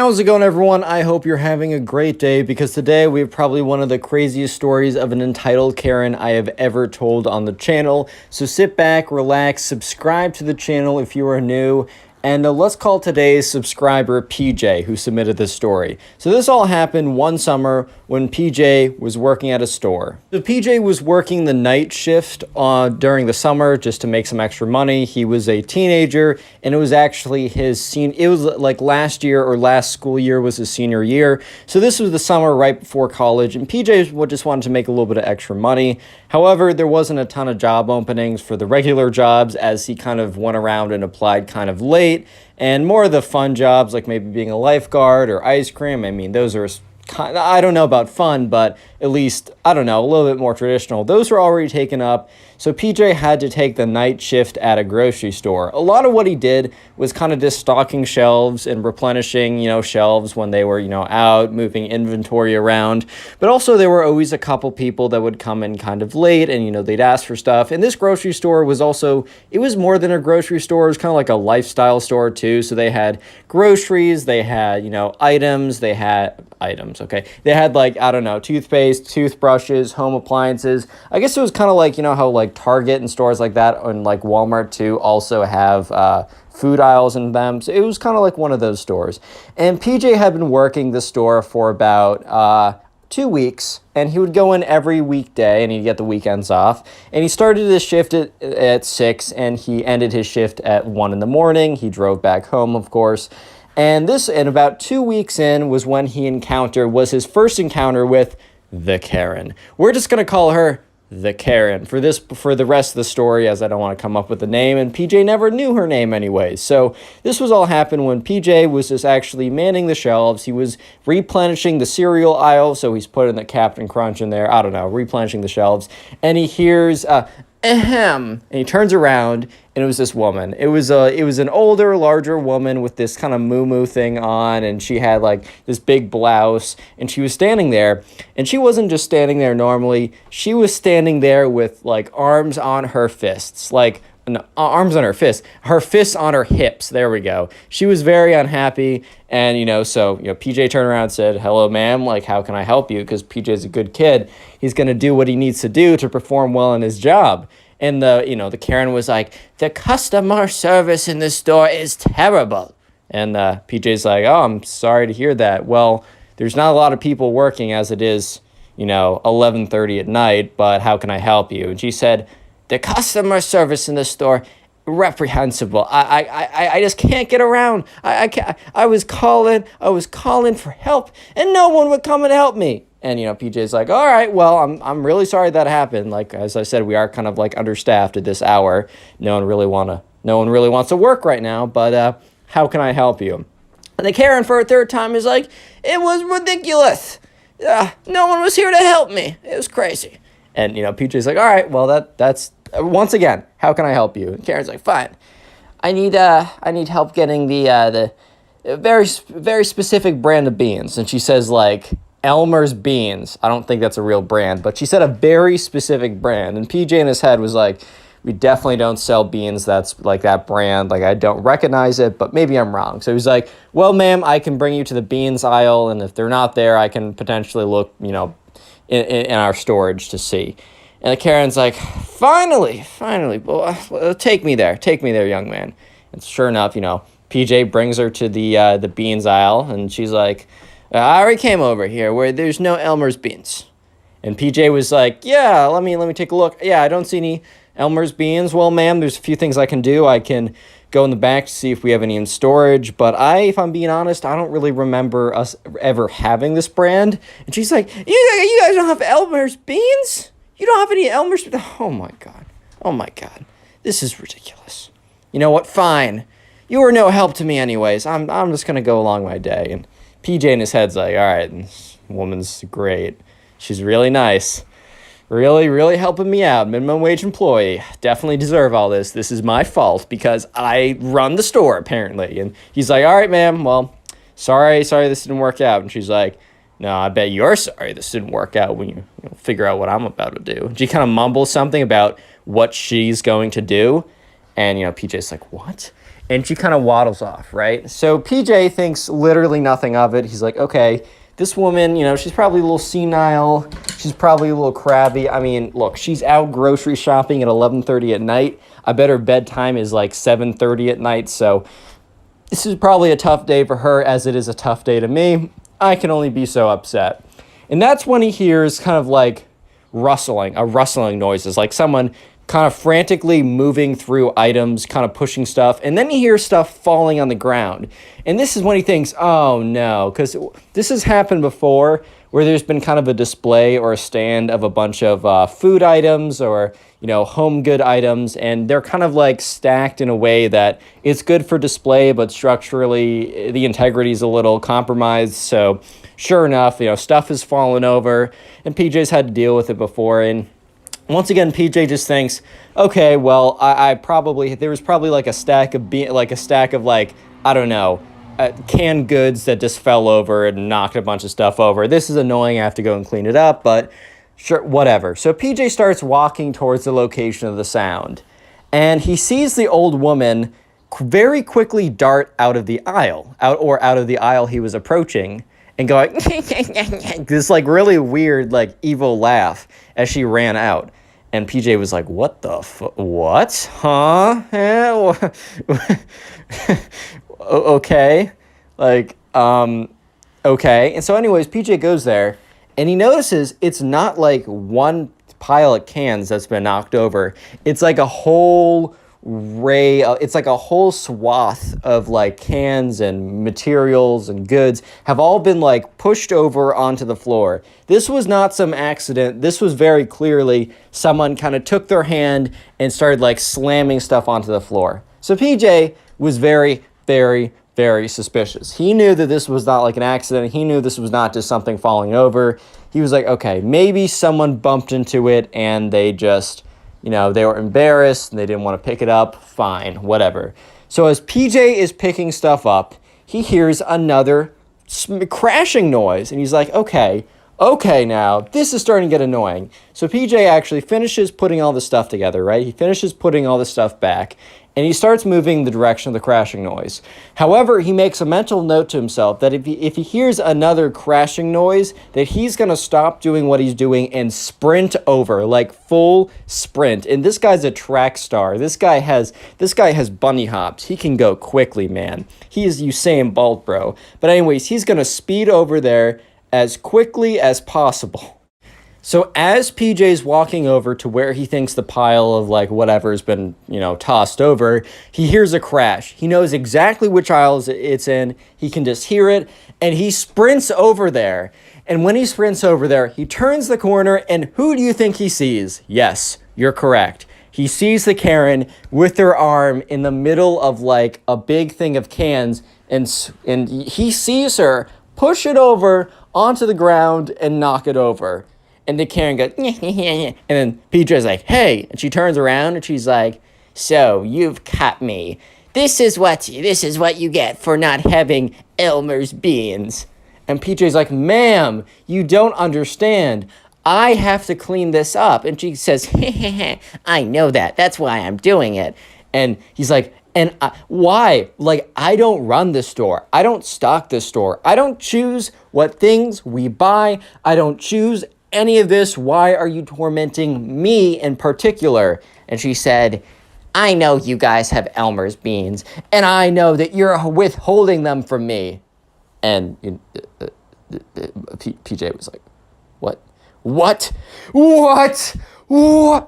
How's it going, everyone? I hope you're having a great day, because today we have probably one of the craziest stories of an entitled Karen I have ever told on the channel. So sit back, relax, subscribe to the channel if you are new, and let's call today's subscriber PJ, who submitted this story. So this all happened one summer when PJ was working at a store. So PJ was working the night shift during the summer just to make some extra money. He was a teenager, and it was actually it was like last year, or last school year was his senior year. So this was the summer right before college, and PJ just wanted to make a little bit of extra money. However, there wasn't a ton of job openings for the regular jobs, as he kind of went around and applied kind of late. And more of the fun jobs, like maybe being a lifeguard or ice cream, I mean, those are I don't know about fun, but at least, I don't know, a little bit more traditional. Those were already taken up, so PJ had to take the night shift at a grocery store. A lot of what he did was kind of just stocking shelves and replenishing, shelves when they were, out, moving inventory around. But also there were always a couple people that would come in kind of late and, they'd ask for stuff. And this grocery store was also, it was more than a grocery store. It was kind of like a lifestyle store too. So they had groceries, they had, items, okay? They had, like, I don't know, toothpaste, toothbrushes, home appliances. I guess it was kind of like, how like Target and stores like that, and like Walmart too, also have food aisles in them. So it was kind of like one of those stores. And PJ had been working the store for about 2 weeks, and he would go in every weekday, and he'd get the weekends off. And he started his shift at 6, and he ended his shift at 1 in the morning. He drove back home, of course. And about 2 weeks in was when was his first encounter with the Karen. We're just going to call her the Karen for the rest of the story, as I don't want to come up with a name, and PJ never knew her name anyways. So this was all happened when PJ was just actually manning the shelves. He was replenishing the cereal aisle, so he's putting the Captain Crunch in there, I don't know, replenishing the shelves, and he hears ahem, and he turns around, and it was this woman. It was an older, larger woman with this kind of moo-moo thing on, and she had like this big blouse, and she was standing there, and she wasn't just standing there normally. She was standing there with like arms on her fists, like no, arms on her fists on her hips. There we go. She was very unhappy, and PJ turned around and said, "Hello, ma'am, like, how can I help you?" Because PJ's a good kid. He's going to do what he needs to do to perform well in his job. And the Karen was like, "The customer service in this store is terrible." And PJ's like, "Oh, I'm sorry to hear that. Well, there's not a lot of people working as it is, 11:30 at night, but how can I help you?" And she said, "The customer service in the store, reprehensible. I just can't get around. I was calling for help, and no one would come and help me." And PJ's like, "All right, well, I'm really sorry that happened. Like, as I said, we are kind of like understaffed at this hour. No one really wants to work right now. But how can I help you?" And the Karen, for a third time, is like, "It was ridiculous. No one was here to help me. It was crazy." And PJ's like, "All right, well, that's once again, how can I help you?" And Karen's like, "Fine, I need help getting the very very specific brand of beans." And she says like Elmer's beans. I don't think that's a real brand, but she said a very specific brand. And PJ in his head was like, "We definitely don't sell beans that's like that brand. Like, I don't recognize it, but maybe I'm wrong." So he's like, "Well, ma'am, I can bring you to the beans aisle, and if they're not there, I can potentially look, in our storage to see." And the Karen's like, finally, well, take me there, young man. And sure enough, PJ brings her to the beans aisle, and she's like, "I already came over here where there's no Elmer's beans." And PJ was like, "Yeah, let me take a look. Yeah, I don't see any Elmer's beans." "Well, ma'am, there's a few things I can do. I can go in the back to see if we have any in storage, but if I'm being honest, I don't really remember us ever having this brand." And she's like, You guys don't have Elmer's beans? You don't have any Elmer's?" Oh my God. This is ridiculous. "You know what? Fine. You were no help to me anyways. I'm just going to go along my day." And PJ in his head's like, "All right, this woman's great. She's really nice. Really, really helping me out. Minimum wage employee. Definitely deserve all this. This is my fault because I run the store, apparently." And he's like, "All right, ma'am. Well, sorry this didn't work out." And she's like, "No, I bet you're sorry this didn't work out when you figure out what I'm about to do." And she kind of mumbles something about what she's going to do. And, PJ's like, "What?" and she kind of waddles off, right? So PJ thinks literally nothing of it. He's like, okay, this woman, she's probably a little senile. She's probably a little crabby. I mean, look, she's out grocery shopping at 11:30 at night. I bet her bedtime is like 7:30 at night. So this is probably a tough day for her, as it is a tough day to me. I can only be so upset. And that's when he hears kind of like rustling noises, like someone kind of frantically moving through items, kind of pushing stuff. And then he hears stuff falling on the ground. And this is when he thinks, oh no, because this has happened before where there's been kind of a display or a stand of a bunch of food items or, home good items. And they're kind of like stacked in a way that it's good for display, but structurally the integrity is a little compromised. So sure enough, stuff has fallen over and PJ's had to deal with it before. And once again, PJ just thinks, okay, well, there was probably like a stack of I don't know, canned goods that just fell over and knocked a bunch of stuff over. This is annoying. I have to go and clean it up, but sure, whatever. So PJ starts walking towards the location of the sound, and he sees the old woman very quickly dart out of the aisle he was approaching, and going this like really weird like evil laugh as she ran out. And PJ was like, what the what? Huh? Okay. Like, okay. And so anyways, PJ goes there and he notices it's not like one pile of cans that's been knocked over. It's like a whole it's like a whole swath of like cans and materials and goods have all been like pushed over onto the floor. This was not some accident. This was very clearly someone kind of took their hand and started like slamming stuff onto the floor. So PJ was very, very, very suspicious. He knew that this was not like an accident. He knew this was not just something falling over. He was like, okay, maybe someone bumped into it and they just, they were embarrassed and they didn't want to pick it up. Fine, whatever. So as PJ is picking stuff up, he hears another crashing noise. And he's like, okay, now this is starting to get annoying. So PJ actually finishes putting all the stuff together, right? He finishes putting all the stuff back. And he starts moving the direction of the crashing noise. However, he makes a mental note to himself that if he hears another crashing noise, that he's going to stop doing what he's doing and sprint over, like full sprint. And this guy's a track star. This guy has bunny hops. He can go quickly, man. He is Usain Bolt, bro. But anyways, he's going to speed over there as quickly as possible. So as PJ's walking over to where he thinks the pile of like whatever's been, tossed over, he hears a crash. He knows exactly which aisle it's in. He can just hear it and he sprints over there. And when he sprints over there, he turns the corner and who do you think he sees? Yes, you're correct. He sees the Karen with her arm in the middle of like a big thing of cans and he sees her push it over onto the ground and knock it over. And the Karen goes, and then PJ's like, hey, and she turns around and she's like, so you've caught me. This is what you get for not having Elmer's beans. And PJ's like, ma'am, you don't understand. I have to clean this up. And she says, I know that. That's why I'm doing it. And he's like, and why? Like, I don't run this store. I don't stock this store. I don't choose what things we buy. I don't choose any of this. Why are you tormenting me in particular? And she said, I know you guys have Elmer's beans, and I know that you're withholding them from me. And PJ was like, what?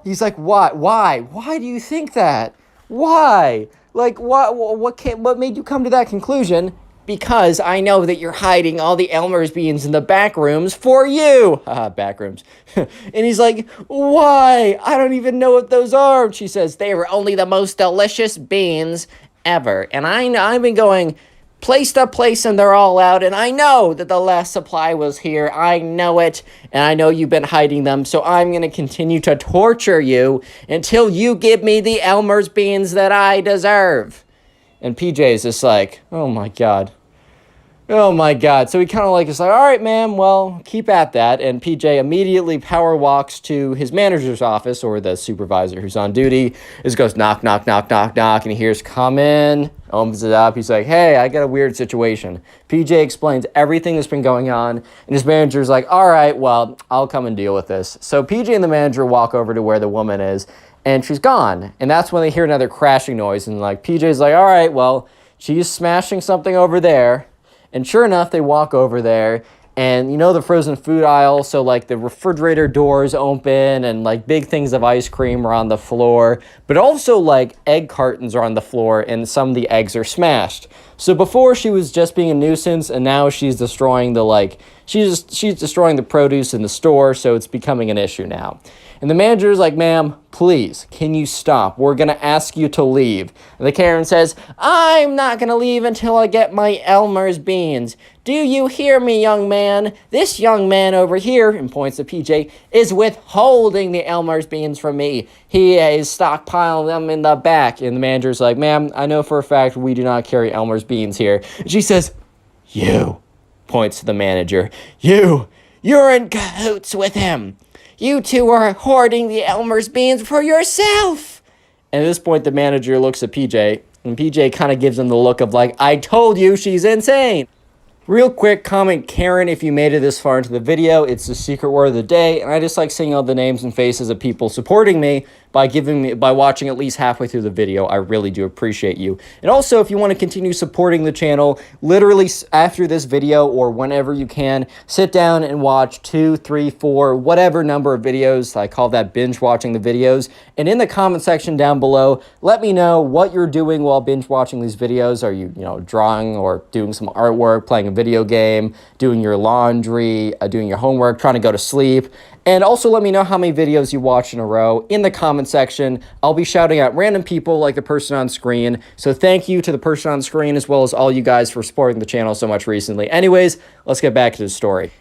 He's like, why do you think that? Why? Like, what made you come to that conclusion? Because I know that you're hiding all the Elmer's beans in the back rooms for you. Back rooms. And he's like, why? I don't even know what those are. And she says, they were only the most delicious beans ever. And I've been going place to place and they're all out. And I know that the last supply was here. I know it. And I know you've been hiding them. So I'm going to continue to torture you until you give me the Elmer's beans that I deserve. And PJ is just like, oh my God. Oh my God. So he kind of like is like, all right, ma'am, well, keep at that. And PJ immediately power walks to his manager's office, or the supervisor who's on duty. Just goes knock, knock, knock, knock, knock. And he hears, come in, opens it up. He's like, hey, I got a weird situation. PJ explains everything that's been going on. And his manager's like, all right, well, I'll come and deal with this. So PJ and the manager walk over to where the woman is, and she's gone. And that's when they hear another crashing noise. And like, PJ's like, all right, well, she's smashing something over there. And sure enough, they walk over there, and you know the frozen food aisle, so like the refrigerator doors open, and like big things of ice cream are on the floor, but also like egg cartons are on the floor, and some of the eggs are smashed. So before she was just being a nuisance, and now she's destroying the she's destroying the produce in the store, so it's becoming an issue now. And the manager is like, ma'am, please, can you stop? We're going to ask you to leave. And the Karen says, I'm not going to leave until I get my Elmer's beans. Do you hear me, young man? This young man over here, and points to PJ, is withholding the Elmer's beans from me. He is stockpiling them in the back. And the manager's like, ma'am, I know for a fact we do not carry Elmer's beans here. And she says, you, points to the manager, you're in cahoots with him. You two are hoarding the Elmer's beans for yourself. And at this point, the manager looks at PJ, and PJ kind of gives him the look of like, I told you she's insane. Real quick, comment Karen if you made it this far into the video. It's the secret word of the day, and I just like seeing all the names and faces of people supporting me by watching at least halfway through the video. I really do appreciate you. And also, if you want to continue supporting the channel, literally after this video or whenever you can, sit down and watch 2, 3, 4, whatever number of videos. I call that binge watching the videos. And in the comment section down below, let me know what you're doing while binge watching these videos. Are you, drawing or doing some artwork, playing a video game, doing your laundry, doing your homework, trying to go to sleep? And also let me know how many videos you watch in a row in the comment section. I'll be shouting out random people like the person on screen. So thank you to the person on screen as well as all you guys for supporting the channel so much recently. Anyways, let's get back to the story.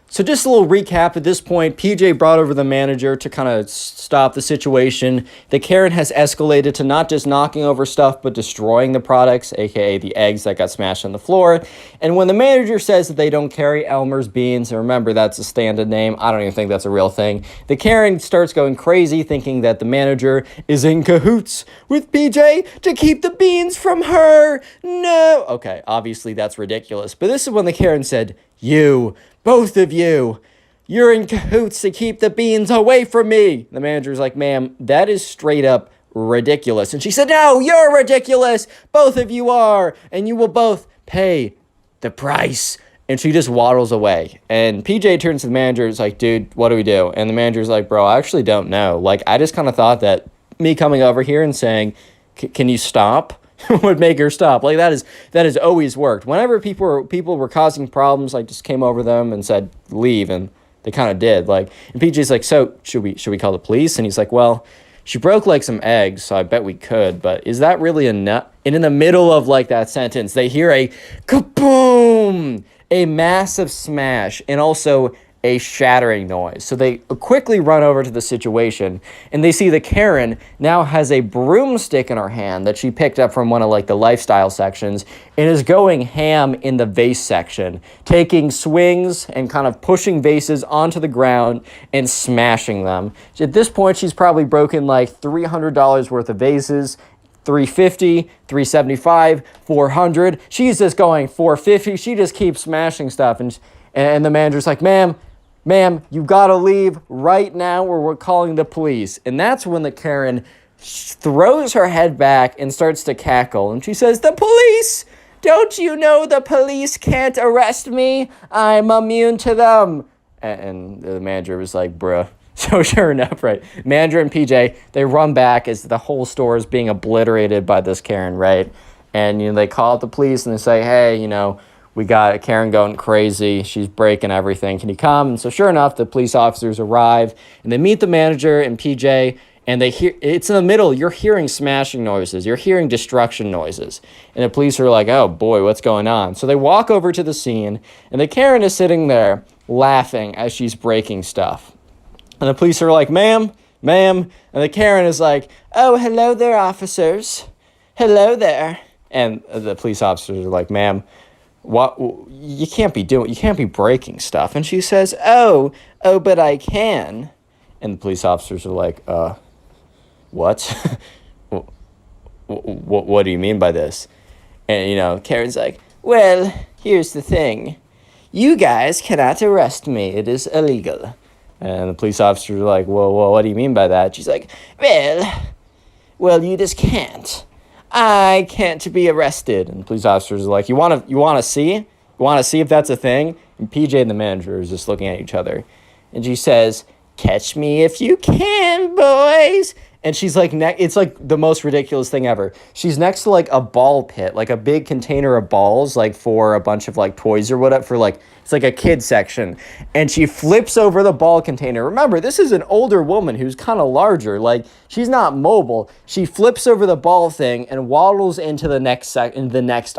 So just a little recap at this point, PJ brought over the manager to kind of stop the situation. The Karen has escalated to not just knocking over stuff, but destroying the products, aka the eggs that got smashed on the floor. And when the manager says that they don't carry Elmer's beans, and remember that's a stand-in name, I don't even think that's a real thing, the Karen starts going crazy thinking that the manager is in cahoots with PJ to keep the beans from her. No! Okay, obviously that's ridiculous. But this is when the Karen said, you, both of you, you're in cahoots to keep the beans away from me. The manager's like, ma'am, that is straight up ridiculous. And she said, no, you're ridiculous. Both of you are. And you will both pay the price. And she just waddles away. And PJ turns to the manager. It's like, dude, what do we do? And the manager's like, bro, I actually don't know. Like, I just kind of thought that me coming over here and saying, can you stop? would make her stop. Like that has always worked. Whenever people were causing problems, I just came over them and said leave, and they kind of did. Like, and PJ's like, so should we call the police? And he's like, well, she broke like some eggs, so I bet we could. But is that really enough? And in the middle of like that sentence, they hear a kaboom, a massive smash, and also a shattering noise. So they quickly run over to the situation, and they see the Karen now has a broomstick in her hand that she picked up from one of like the lifestyle sections and is going ham in the vase section, taking swings and kind of pushing vases onto the ground and smashing them. At this point, she's probably broken like $300 worth of vases. 350, 375, 400. She's just going 450. She just keeps smashing stuff, and the manager's like, ma'am, you gotta leave right now or we're calling the police. And that's when the Karen throws her head back and starts to cackle. And she says, the police! Don't you know the police can't arrest me? I'm immune to them. And the manager was like, bruh. So sure enough, right, manager and PJ, they run back as the whole store is being obliterated by this Karen, right? And, they call up the police and they say, hey, we got Karen going crazy. She's breaking everything. Can you come? And so sure enough, the police officers arrive and they meet the manager and PJ, and they hear, it's in the middle. You're hearing smashing noises. You're hearing destruction noises. And the police are like, oh boy, what's going on? So they walk over to the scene and the Karen is sitting there laughing as she's breaking stuff. And the police are like, ma'am. And the Karen is like, oh, hello there, officers. Hello there. And the police officers are like, ma'am, what, you can't be breaking stuff. And she says, oh, but I can. And the police officers are like, what? What do you mean by this? And, Karen's like, well, here's the thing. You guys cannot arrest me. It is illegal. And the police officers are like, well, what do you mean by that? She's like, well, you just can't. I can't be arrested. And the police officers are like, you want to see? You want to see if that's a thing? And PJ and the manager is just looking at each other. And she says, catch me if you can, boys. And she's like, it's like the most ridiculous thing ever. She's next to like a ball pit, like a big container of balls, like for a bunch of like toys or whatever, for like, it's like a kid section. And she flips over the ball container. Remember, this is an older woman who's kind of larger. Like, she's not mobile. She flips over the ball thing and waddles into the next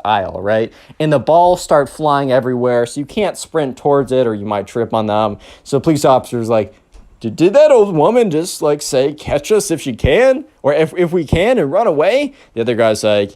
aisle, right? And the balls start flying everywhere, so you can't sprint towards it or you might trip on them. So police officers like, did that old woman just like say, catch us if she can, or if we can, and run away? The other guy's like,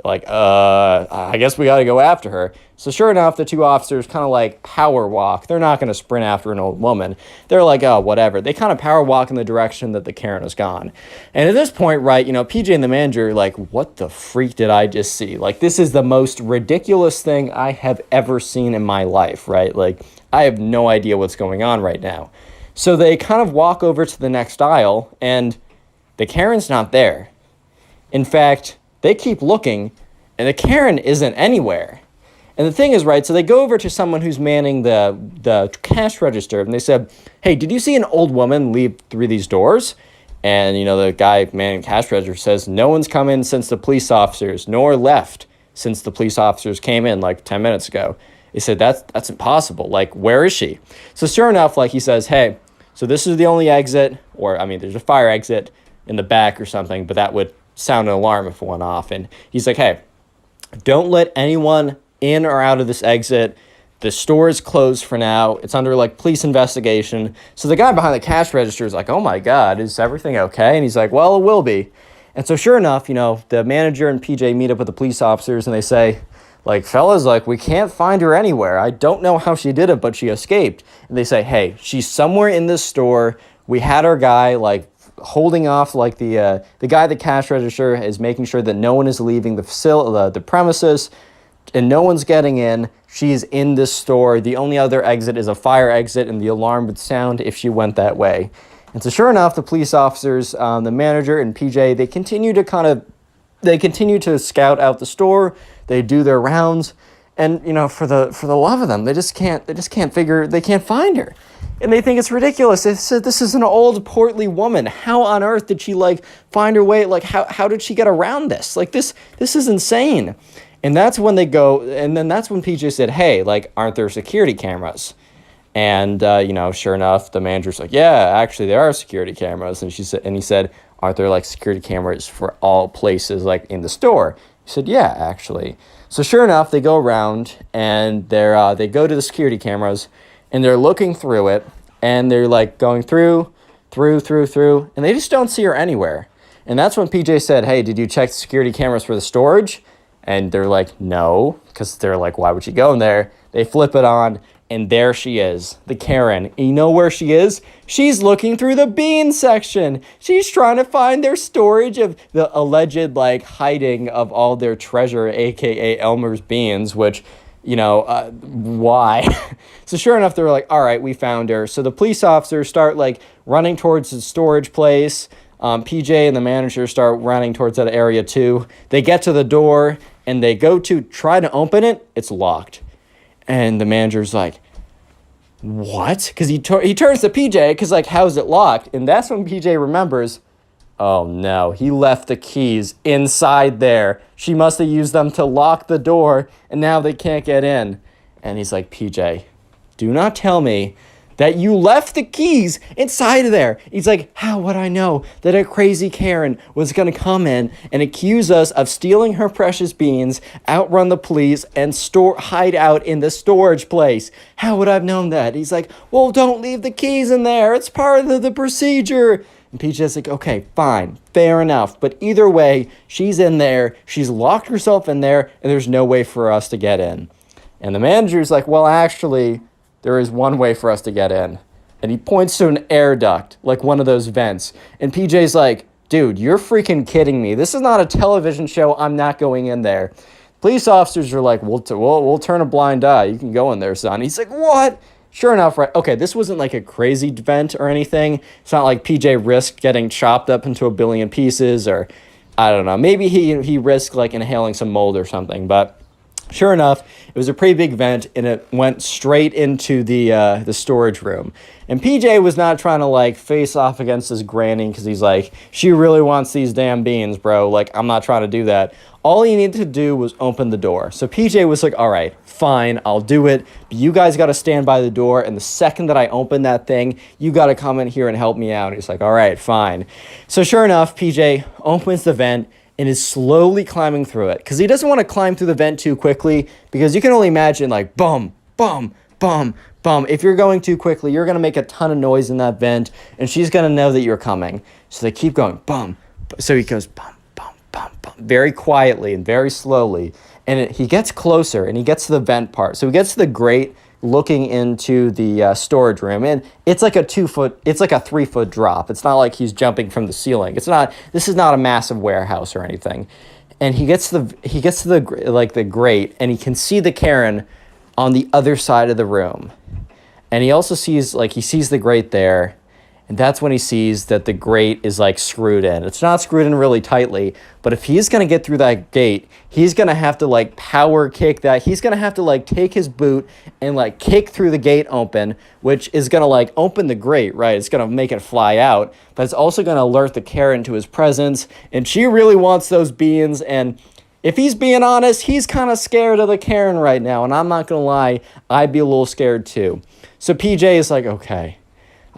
I guess we got to go after her. So sure enough, the two officers kind of like power walk. They're not going to sprint after an old woman. They're like, oh, whatever. They kind of power walk in the direction that the Karen has gone. And at this point, right, PJ and the manager are like, what the freak did I just see? Like, this is the most ridiculous thing I have ever seen in my life, right? Like, I have no idea what's going on right now. So they kind of walk over to the next aisle, and the Karen's not there. In fact, they keep looking, and the Karen isn't anywhere. And the thing is, right, so they go over to someone who's manning the cash register, and they said, hey, did you see an old woman leave through these doors? And, the guy manning the cash register says, no one's come in since the police officers, nor left since the police officers came in like 10 minutes ago. He said, that's impossible. Like, where is she? So sure enough, like he says, hey, so this is the only exit, or, there's a fire exit in the back or something, but that would sound an alarm if it went off. And he's like, hey, don't let anyone in or out of this exit. The store is closed for now. It's under, like, police investigation. So the guy behind the cash register is like, oh, my God, is everything okay? And he's like, well, it will be. And so sure enough, the manager and PJ meet up with the police officers, and they say, like, fellas, like, we can't find her anywhere. I don't know how she did it, but she escaped. And they say, hey, she's somewhere in this store. We had our guy, like, holding off, like, the guy at the cash register is making sure that no one is leaving the premises and no one's getting in. She's in this store. The only other exit is a fire exit, and the alarm would sound if she went that way. And so sure enough, the police officers, the manager and PJ, they continue to scout out the store. They do their rounds, and for the love of them, they can't find her, and they think it's ridiculous. They said, this is an old portly woman. How on earth did she find her way? Like, how did she get around this? Like, this is insane. And that's when they go, and then that's when PJ said, hey, like, aren't there security cameras? And sure enough, the manager's like, yeah, actually there are security cameras. And he said, aren't there like security cameras for all places like in the store? He said, yeah, actually. So sure enough, they go around and they go to the security cameras, and they're looking through it, and they're like going through, and they just don't see her anywhere. And that's when PJ said, hey, did you check the security cameras for the storage? And they're like, no, because they're like, why would she go in there? They flip it on, and there she is, the Karen. And you know where she is? She's looking through the bean section. She's trying to find their storage of the alleged, like, hiding of all their treasure, a.k.a. Elmer's beans, which, why? So sure enough, they're like, all right, we found her. So the police officers start, like, running towards the storage place. PJ and the manager start running towards that area, too. They get to the door, and they go to try to open it. It's locked. And the manager's like, what? Because he turns to PJ, because, like, how's it locked? And that's when PJ remembers, oh, no, he left the keys inside there. She must have used them to lock the door, and now they can't get in. And he's like, PJ, do not tell me that you left the keys inside of there. He's like, how would I know that a crazy Karen was going to come in and accuse us of stealing her precious beans, outrun the police, and hide out in the storage place? How would I have known that? He's like, well, don't leave the keys in there. It's part of the procedure. And PJ's like, okay, fine, fair enough. But either way, she's in there. She's locked herself in there, and there's no way for us to get in. And the manager's like, well, actually, there is one way for us to get in. And he points to an air duct, like one of those vents. And PJ's like, dude, you're freaking kidding me. This is not a television show. I'm not going in there. Police officers are like, we'll turn a blind eye. You can go in there, son. He's like, what? Sure enough, right? Okay, this wasn't like a crazy vent or anything. It's not like PJ risked getting chopped up into a billion pieces, or I don't know. Maybe he risked like inhaling some mold or something, but sure enough, it was a pretty big vent, and it went straight into the storage room. And PJ was not trying to, like, face off against his granny because he's like, she really wants these damn beans, bro. Like, I'm not trying to do that. All he needed to do was open the door. So PJ was like, all right, fine, I'll do it. But you guys got to stand by the door, and the second that I open that thing, you got to come in here and help me out. He's like, all right, fine. So sure enough, PJ opens the vent and is slowly climbing through it because he doesn't want to climb through the vent too quickly, because you can only imagine, like, bum, bum, bum, bum. If you're going too quickly, you're going to make a ton of noise in that vent, and she's going to know that you're coming. So they keep going, bum. So he goes, bum, bum, bum, bum, very quietly and very slowly. And he gets closer, and he gets to the vent part. So he gets to the grate looking into the storage room, and it's like a 3-foot drop. It's not like he's jumping from the ceiling. This is not a massive warehouse or anything. And he gets to the grate, and he can see the Karen on the other side of the room. And he also sees the grate there, and that's when he sees that the grate is like screwed in. It's not screwed in really tightly, but if he's going to get through that gate, he's going to have to like power kick that. He's going to have to like take his boot and like kick through the gate open, which is going to like open the grate, right? It's going to make it fly out, but it's also going to alert the Karen to his presence, and she really wants those beans. And if he's being honest, he's kind of scared of the Karen right now, and I'm not going to lie, I'd be a little scared too. So PJ is like, okay,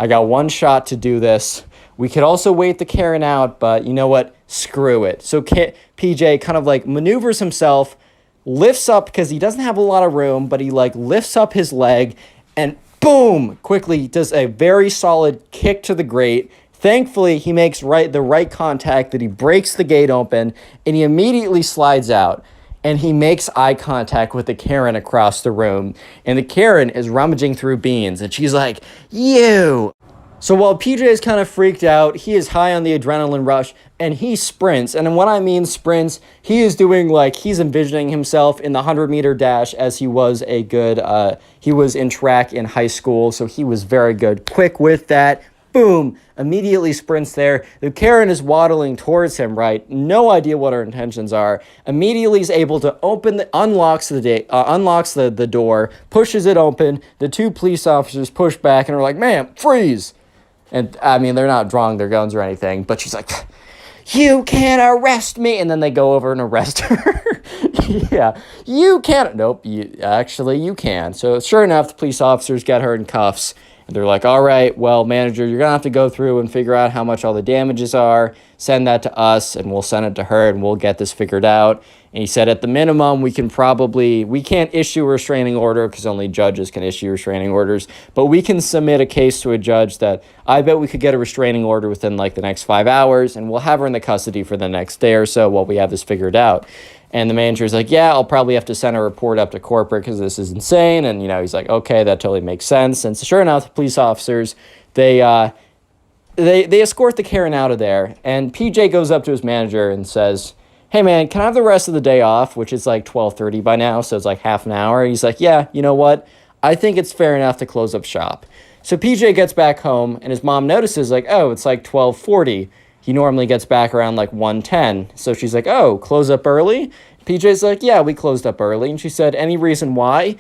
I got one shot to do this. We could also wait the Karen out, but you know what? Screw it. So PJ kind of like maneuvers himself, lifts up because he doesn't have a lot of room, but he like lifts up his leg and boom, quickly does a very solid kick to the grate. Thankfully, he makes the right contact, that he breaks the gate open, and he immediately slides out. And he makes eye contact with the Karen across the room. And the Karen is rummaging through beans, and she's like, you. So while PJ is kind of freaked out, he is high on the adrenaline rush, and he sprints. And when I mean sprints, he is doing he's envisioning himself in the 100-meter dash, as he was he was in track in high school, so he was very good. Quick with that. Boom, immediately sprints there. The Karen is waddling towards him, right? No idea what her intentions are. Immediately is able to unlocks the door, pushes it open. The two police officers push back and are like, ma'am, freeze. And I mean, they're not drawing their guns or anything, but she's like, you can't arrest me. And then they go over and arrest her. Yeah, you can't. Nope, you can. So sure enough, the police officers get her in cuffs. And they're like, all right, well, manager, you're going to have to go through and figure out how much all the damages are. Send that to us, and we'll send it to her, and we'll get this figured out. And he said, at the minimum, we can't issue a restraining order because only judges can issue restraining orders. But we can submit a case to a judge that I bet we could get a restraining order within the next 5 hours, and we'll have her in the custody for the next day or so while we have this figured out. And the manager's like, yeah, I'll probably have to send a report up to corporate because this is insane. And, he's like, okay, that totally makes sense. And so sure enough, the police officers, they escort the Karen out of there. And PJ goes up to his manager and says, hey, man, can I have the rest of the day off? Which is 12:30 by now, so it's half an hour. He's like, yeah, you know what? I think it's fair enough to close up shop. So PJ gets back home, and his mom notices, oh, it's 12:40. He normally gets back around 1:10. So she's like, oh, close up early? PJ's like, yeah, we closed up early. And she said, any reason why?